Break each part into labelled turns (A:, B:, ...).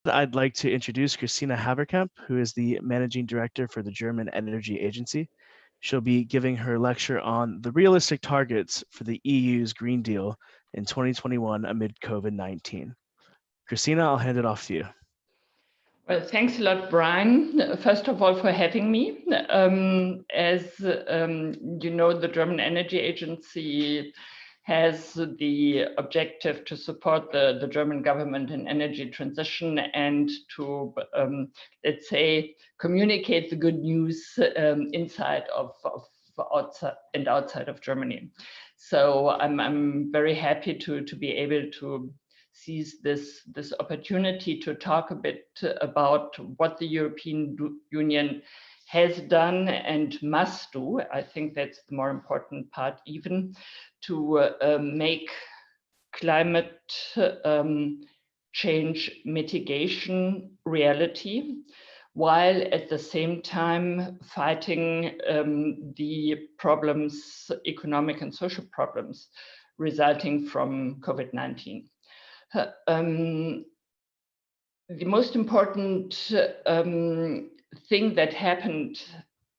A: I'd like to introduce 𝗘𝗨'𝘀, who is the Managing Director for the German Energy Agency. She'll be giving her lecture on the realistic targets for the EU's Green Deal in 2021 amid COVID-19. 𝗘𝗨, I'll hand it off to you.
B: Well, thanks a lot, Brian, first of all, for having me. As you know, the German Energy Agency has the objective to support the German government in energy transition and to, let's say, communicate the good news inside of outside and outside of Germany. So I'm very happy to be able to seize this opportunity to talk a bit about what the European Union has done and must do. I think that's the more important part, even to make climate change mitigation reality, while at the same time fighting the problems, economic and social problems resulting from COVID-19. The most important thing that happened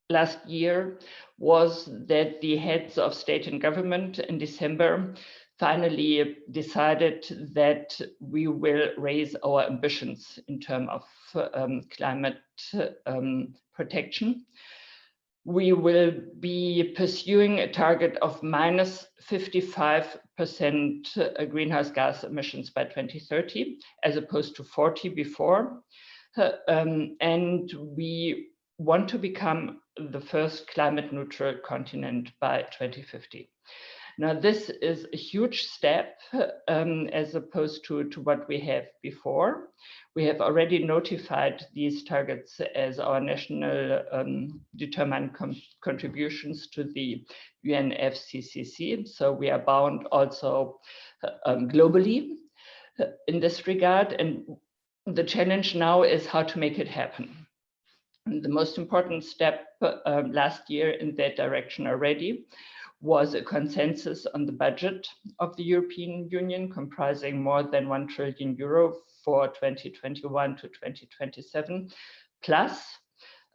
B: last year was that the heads of state and government in December finally decided that we will raise our ambitions in terms of climate protection. We will be pursuing a target of minus 55% greenhouse gas emissions by 2030, as opposed to 40 before. And we want to become the first climate neutral continent by 2050. Now, this is a huge step as opposed to what we have before. We have already notified these targets as our national determined contributions to the UNFCCC. So we are bound also globally in this regard. And the challenge now is how to make it happen. And the most important step last year in that direction already was a consensus on the budget of the European Union, comprising more than €1 trillion for 2021 to 2027, plus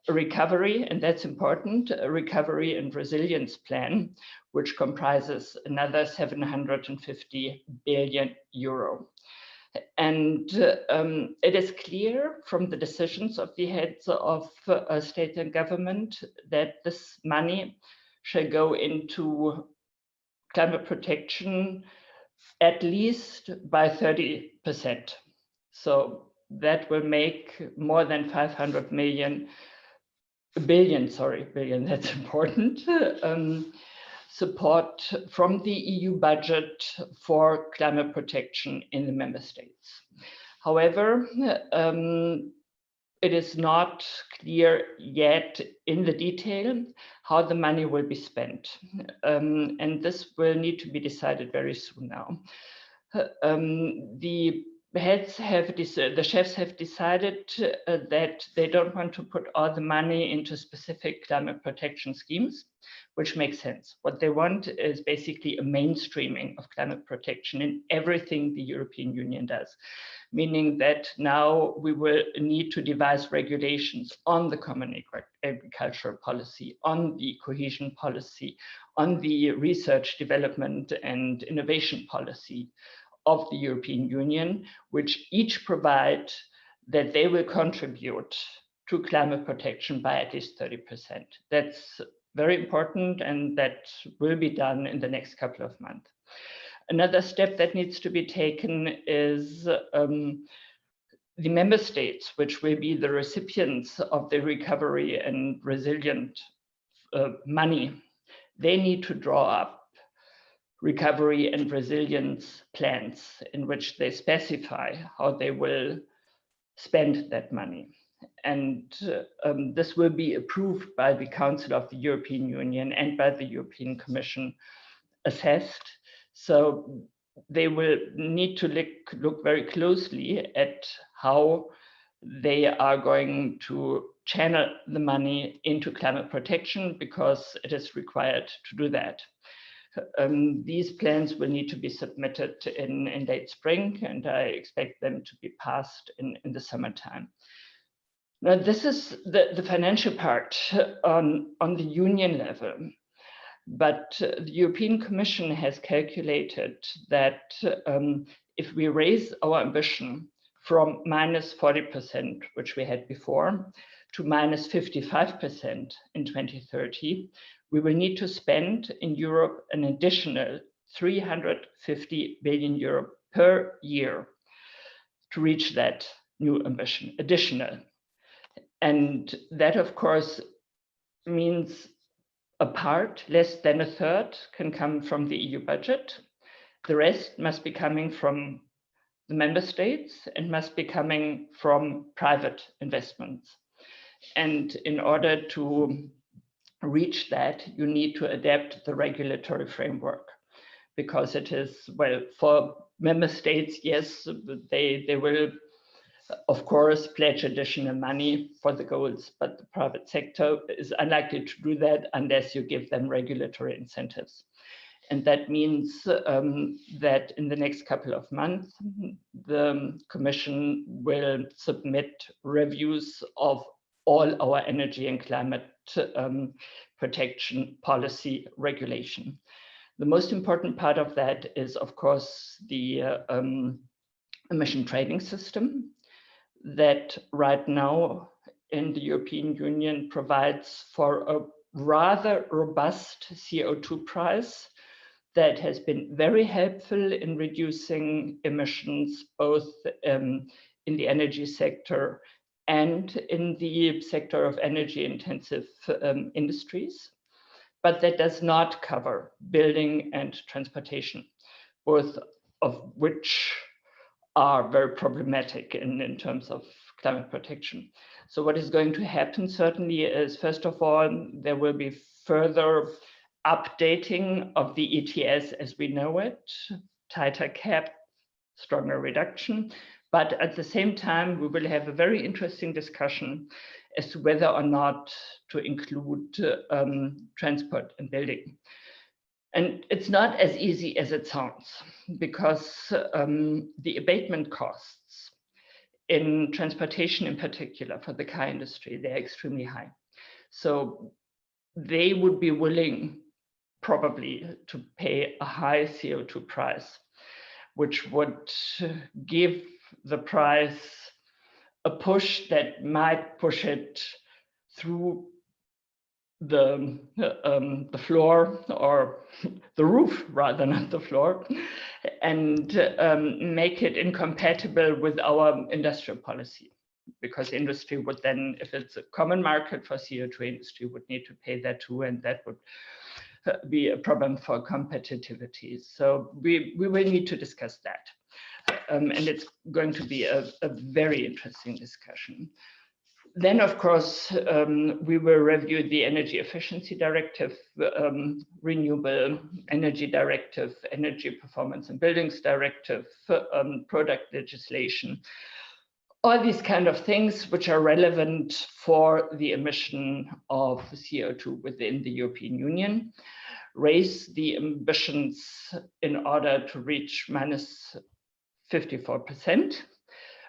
B: a recovery, and that's important, a recovery and resilience plan, which comprises another €750 billion. And it is clear from the decisions of the heads of state and government that this money shall go into climate protection at least by 30%. So that will make more than 500 billion, that's important, support from the EU budget for climate protection in the member states. However, it is not clear yet in the detail how the money will be spent. And this will need to be decided very soon now. The chefs have decided that they don't want to put all the money into specific climate protection schemes, which makes sense. What they want is basically a mainstreaming of climate protection in everything the European Union does, meaning that now we will need to devise regulations on the common agricultural policy, on the cohesion policy, on the research, development and innovation policy of the European Union, which each provide that they will contribute to climate protection by at least 30%. That's very important, and that will be done in the next couple of months. Another step that needs to be taken is the member states, which will be the recipients of the recovery and resilient money. They need to draw up recovery and resilience plans in which they specify how they will spend that money. And this will be approved by the Council of the European Union and by the European Commission, assessed. So they will need to look very closely at how they are going to channel the money into climate protection, because it is required to do that. These plans will need to be submitted in late spring, and I expect them to be passed in the summertime. Now, this is the financial part on the union level. But the European Commission has calculated that if we raise our ambition from -40%, which we had before, to -55% in 2030, we will need to spend in Europe an additional 350 billion euro per year to reach that new ambition, additional. And that, of course, means a part, less than a third, can come from the EU budget. The rest must be coming from the member states and must be coming from private investments. And in order to reach that, you need to adapt the regulatory framework, because it is, well, for member states, yes, they will, of course, pledge additional money for the goals, but the private sector is unlikely to do that unless you give them regulatory incentives. And that means that in the next couple of months, the Commission will submit reviews of all our energy and climate protection policy regulation. The most important part of that is, of course, the emission trading system that right now in the European Union provides for a rather robust CO2 price that has been very helpful in reducing emissions, both in the energy sector and in the sector of energy-intensive industries. But that does not cover building and transportation, both of which are very problematic in terms of climate protection. So what is going to happen certainly is, first of all, there will be further updating of the ETS as we know it, tighter cap, stronger reduction. But at the same time, we will have a very interesting discussion as to whether or not to include transport and building. And it's not as easy as it sounds, because the abatement costs in transportation in particular for the car industry, they're extremely high. So they would be willing probably to pay a high CO2 price, which would give the price a push that might push it through the floor, or the roof rather, not the floor, and make it incompatible with our industrial policy, because industry would then, if it's a common market for CO2, industry would need to pay that too, and that would be a problem for competitiveness. So we will need to discuss that. And it's going to be a very interesting discussion. Then, of course, we will review the Energy Efficiency Directive, Renewable Energy Directive, Energy Performance and Buildings Directive, product legislation, all these kind of things which are relevant for the emission of CO2 within the European Union, raise the ambitions in order to reach -54%.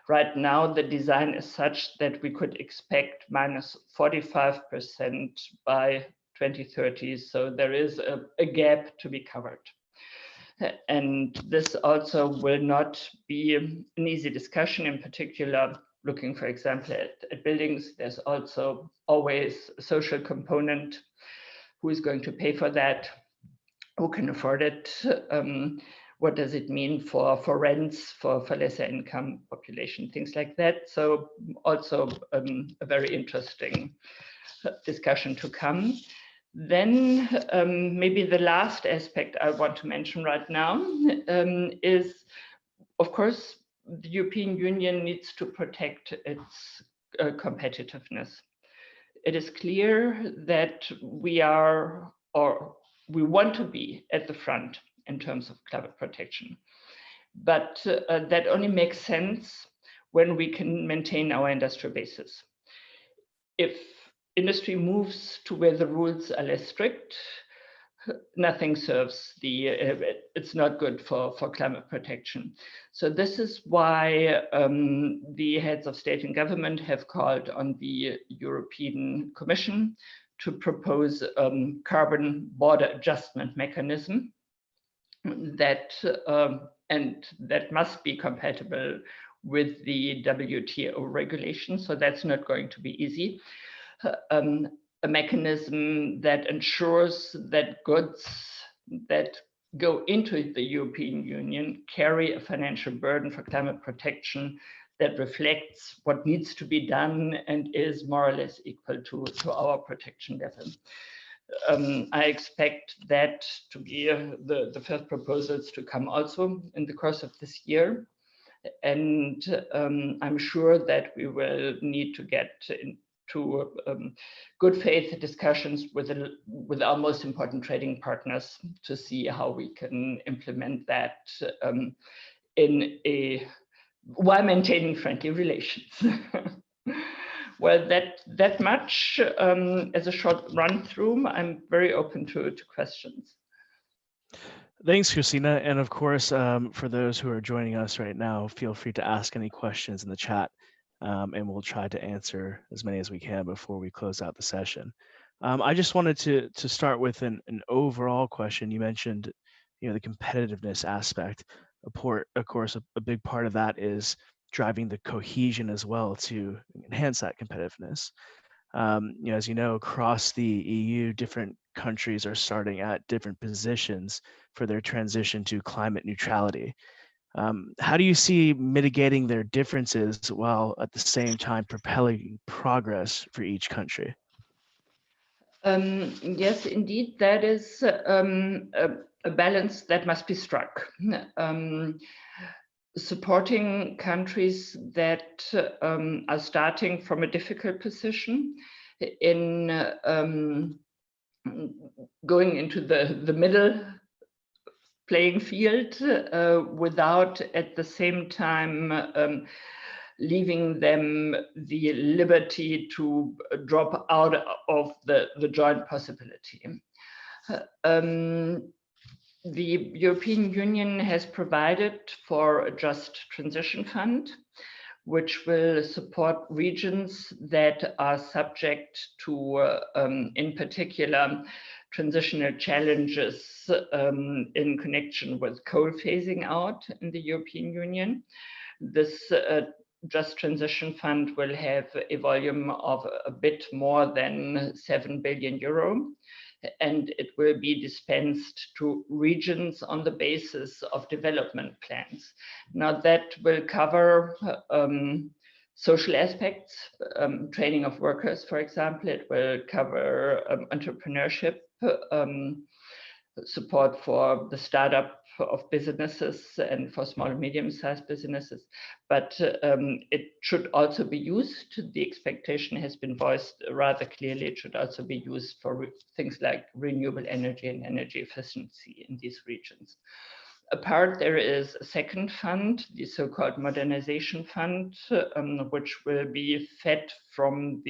B: Right now, the design is such that we could expect -45% by 2030. So there is a gap to be covered. And this also will not be an easy discussion, in particular, looking, for example, at buildings. There's also always a social component. Who is going to pay for that? Who can afford it? What does it mean for rents, for lesser income population, things like that. So also a very interesting discussion to come. Then maybe the last aspect I want to mention right now is, of course, the European Union needs to protect its competitiveness. It is clear that we are, or we want to be at the front in terms of climate protection. But that only makes sense when we can maintain our industrial basis. If industry moves to where the rules are less strict, nothing serves it's not good for climate protection. So this is why the heads of state and government have called on the European Commission to propose carbon border adjustment mechanism that and that must be compatible with the WTO regulation. So that's not going to be easy. A mechanism that ensures that goods that go into the European Union carry a financial burden for climate protection that reflects what needs to be done and is more or less equal to our protection level. I expect that to be the first proposals to come also in the course of this year. And I'm sure that we will need to get into good faith discussions with our most important trading partners to see how we can implement that while maintaining friendly relations. Well, that much as a short run through. I'm very open to questions.
A: Thanks, Christina. And of course, for those who are joining us right now, feel free to ask any questions in the chat, and we'll try to answer as many as we can before we close out the session. I just wanted to start with an overall question. You mentioned, the competitiveness aspect. Of course, a big part of that is driving the cohesion as well to enhance that competitiveness. As you know, across the EU, different countries are starting at different positions for their transition to climate neutrality. How do you see mitigating their differences while at the same time propelling progress for each country?
B: Yes, indeed, that is a balance that must be struck. Supporting countries that are starting from a difficult position in going into the middle playing field without at the same time leaving them the liberty to drop out of the joint possibility. The European Union has provided for a Just Transition Fund, which will support regions that are subject to, in particular, transitional challenges in connection with coal phasing out in the European Union. This Just Transition Fund will have a volume of a bit more than 7 billion euro. And it will be dispensed to regions on the basis of development plans. Now that will cover social aspects, training of workers, for example. It will cover entrepreneurship, support for the startup of businesses and for small and medium-sized businesses, but it should also be used. The expectation has been voiced rather clearly. It should also be used for things like renewable energy and energy efficiency in these regions. Apart, there is a second fund, the so-called Modernization Fund, which will be fed from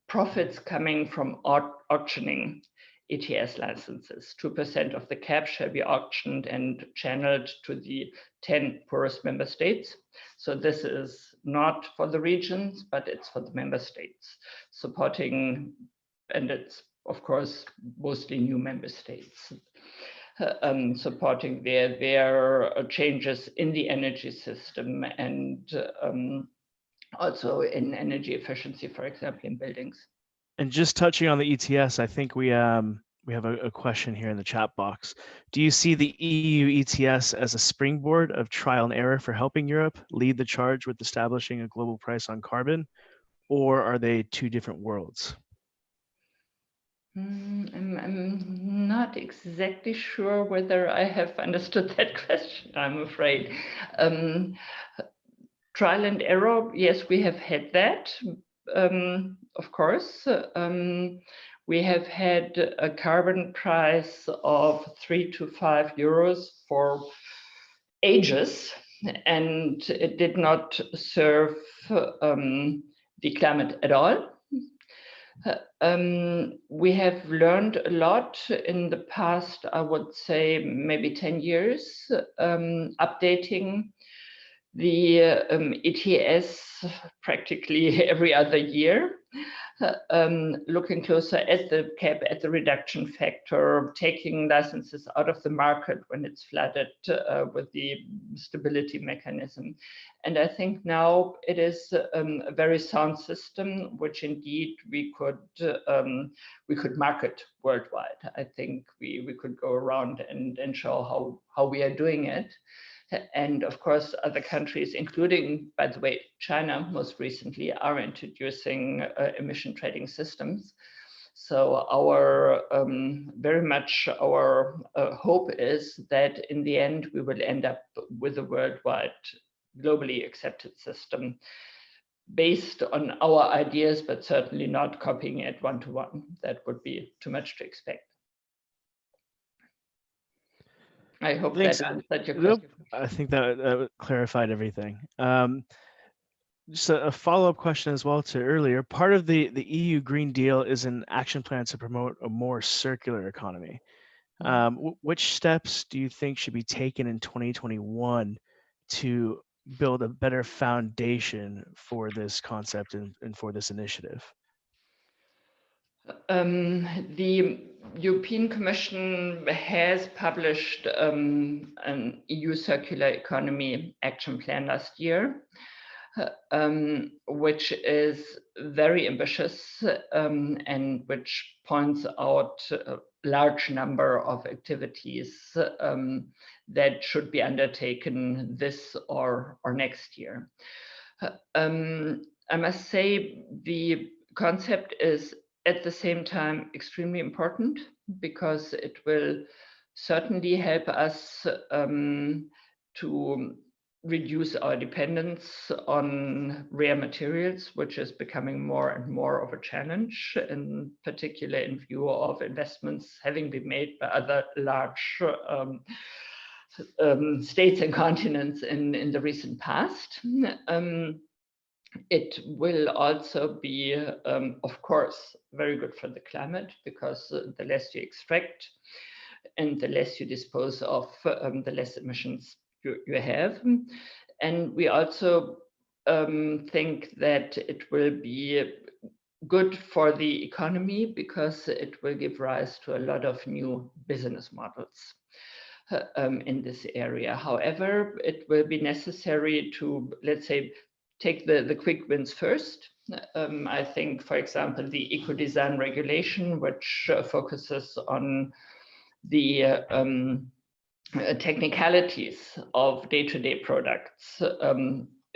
B: profits coming from auctioning ETS licenses. 2% of the cap shall be auctioned and channeled to the 10 poorest member states. So this is not for the regions, but it's for the member states, supporting, and it's of course mostly new member states, supporting their changes in the energy system and also in energy efficiency, for example, in buildings.
A: And just touching on the ETS, I think we have a question here in the chat box. Do you see the EU ETS as a springboard of trial and error for helping Europe lead the charge with establishing a global price on carbon, or are they two different worlds?
B: I'm not exactly sure whether I have understood that question, I'm afraid. Trial and error, yes, we have had that. Of course, we have had a carbon price of 3 to 5 euros for ages, and it did not serve the climate at all. We have learned a lot in the past, I would say maybe 10 years, updating the ETS practically every other year, looking closer at the cap, at the reduction factor, taking licenses out of the market when it's flooded with the stability mechanism. And I think now it is a very sound system, which indeed we could market worldwide. I think we could go around and show how we are doing it. And of course, other countries, including, by the way, China most recently, are introducing emission trading systems. So our very much our hope is that in the end, we will end up with a worldwide, globally accepted system based on our ideas, but certainly not copying it one-to-one. That would be too much to expect. I hope
A: Thanks.
B: that answered your
A: Nope.
B: question.
A: I think that clarified everything. Just a follow-up question as well to earlier. Part of the EU Green Deal is an action plan to promote a more circular economy. Which steps do you think should be taken in 2021 to build a better foundation for this concept and for this initiative?
B: The European Commission has published an EU Circular Economy Action Plan last year, which is very ambitious and which points out a large number of activities that should be undertaken this or next year. I must say the concept is at the same time extremely important because it will certainly help us to reduce our dependence on rare materials, which is becoming more and more of a challenge, in particular in view of investments having been made by other large states and continents in the recent past. It will also be, of course, very good for the climate because the less you extract and the less you dispose of, the less emissions you have. And we also think that it will be good for the economy because it will give rise to a lot of new business models in this area. However, it will be necessary to, let's say, take the quick wins first. I think, for example, the eco-design regulation, which focuses on the technicalities of day-to-day products,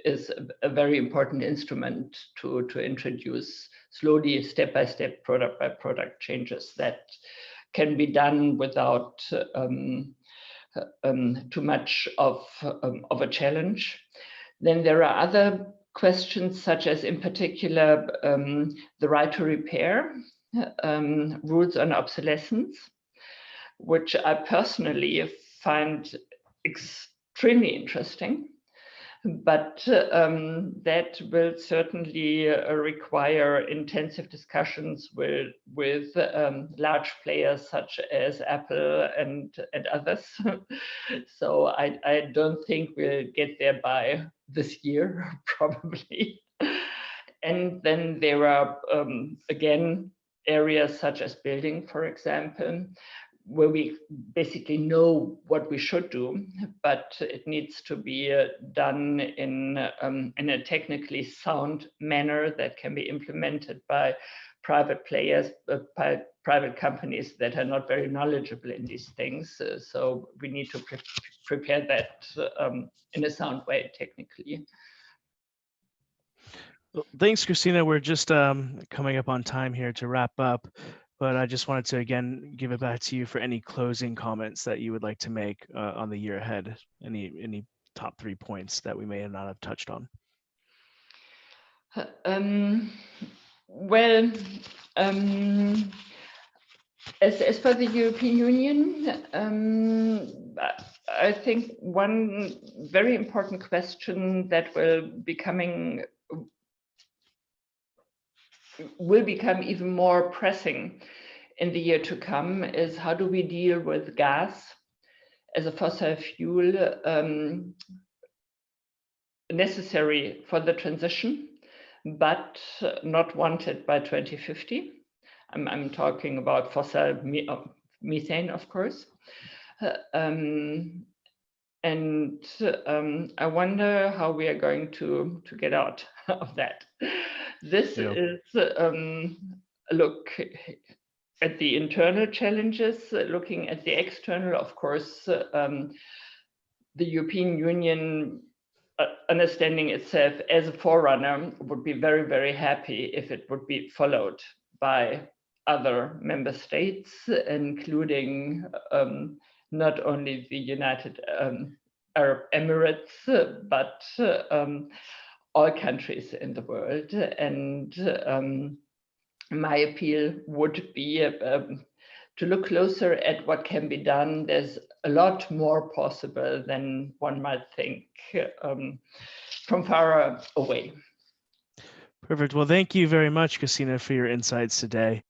B: is a very important instrument to introduce slowly, step-by-step, product-by-product changes that can be done without too much of a challenge. Then there are other questions, such as, in particular, the right to repair, rules on obsolescence, which I personally find extremely interesting. But that will certainly require intensive discussions with large players such as Apple and others. So I don't think we'll get there by this year, probably. And then there are, again, areas such as building, for example, where we basically know what we should do, but it needs to be done in a technically sound manner that can be implemented by private players, by private companies that are not very knowledgeable in these things. So we need to prepare that in a sound way, technically.
A: Well, thanks, Christina. We're just coming up on time here to wrap up. But I just wanted to, again, give it back to you for any closing comments that you would like to make on the year ahead, any top 3 points that we may not have touched on.
B: Well, as for the European Union, I think one very important question that will be coming will become even more pressing in the year to come is how do we deal with gas as a fossil fuel necessary for the transition, but not wanted by 2050. I'm talking about fossil methane, of course. And I wonder how we are going to get out of that. This is a look at the internal challenges, looking at the external, of course, the European Union understanding itself as a forerunner would be very, very happy if it would be followed by other member states, including not only the United Arab Emirates, but all countries in the world. And my appeal would be to look closer at what can be done. There's a lot more possible than one might think from far away.
A: Perfect. Well, thank you very much, Christina, for your insights today.